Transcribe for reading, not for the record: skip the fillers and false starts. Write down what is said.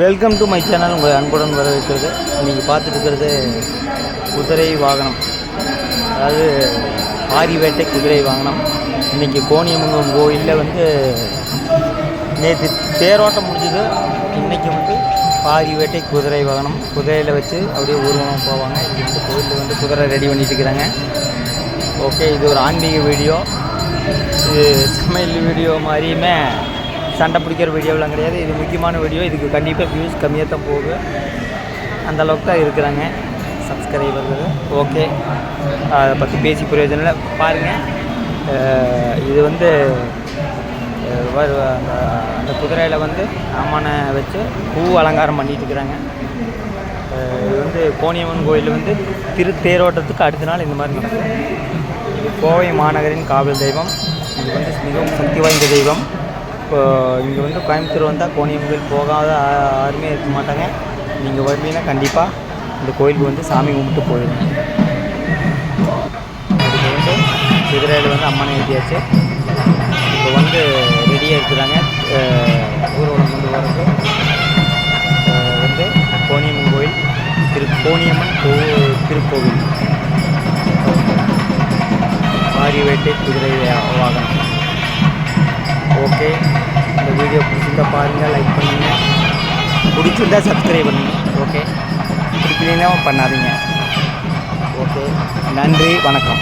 Welcome to my channel. உங்கள் அன்புடன் வரவேற்கிறது. இன்றைக்கி பார்த்துட்டு இருக்கிறது குதிரை வாகனம், அதாவது ஆரி வேட்டை குதிரை வாகனம். இன்றைக்கி கோணியம்மன் கோயிலில் நேற்று தேரோட்டம் முடிஞ்சது. இன்றைக்கி ஆரி வேட்டை குதிரை வாகனம், குதிரையில் வச்சு அப்படியே ஊர்வலம் போவாங்க. இந்த கோயிலில் குதிரை ரெடி பண்ணிட்டு இருக்கிறாங்க. ஓகே, இது ஒரு ஆன்மீக வீடியோ. இது சமையல் வீடியோ மாதிரியுமே சண்டை பிடிக்கிற வீடியோவெலாம் கிடையாது. இது முக்கியமான வீடியோ. இதுக்கு கண்டிப்பாக வியூஸ் கம்மியாக தான் போகுது. அந்தளவுக்கு தான் இருக்கிறாங்க சப்ஸ்கிரைபர்கள். ஓகே, அதை பற்றி பேசி பிரயோஜனம் இல்லை. பாருங்கள், இது அந்த குதிரையில் அம்மனை வச்சு பூ அலங்காரம் பண்ணிட்டு இருக்கிறாங்க. இது கோணியம்மன் கோயில் தேரோட்டத்துக்கு அடுத்த நாள் இந்த மாதிரி நடக்கும். இது கோவை மாநகரின் காவல் தெய்வம். இது மிகவும் சக்தி வாய்ந்த தெய்வம். இங்கே கோயம்புத்தூர் வந்தால் கோணியம்மன் கோயில் போகாத யாருமே இருக்க மாட்டாங்க. நீங்கள் வரலீங்கன்னா கண்டிப்பாக இந்த கோயிலுக்கு சாமி கும்பிட்டு போயிடுங்க. இதுக்கு குதிரையில் அம்மனை ஏற்றியாச்சு. இப்போ ரெடியாக இருக்கிறாங்க. ஊர்வலம் போகிறது கோணியம்மன் கோயில், கோணியம்மன் திருக்கோவில், ஆரி வேட்டை குதிரை வாகனம். ஓகே, இந்த வீடியோ பிடிச்சிருந்தா பாருங்கள், லைக் பண்ணுங்கள். பிடிச்சிருந்தா சப்ஸ்கிரைப் பண்ணுங்கள். ஓகே, பிடிக்கலைன்னா பண்ணாதீங்க. ஓகே, நன்றி, வணக்கம்.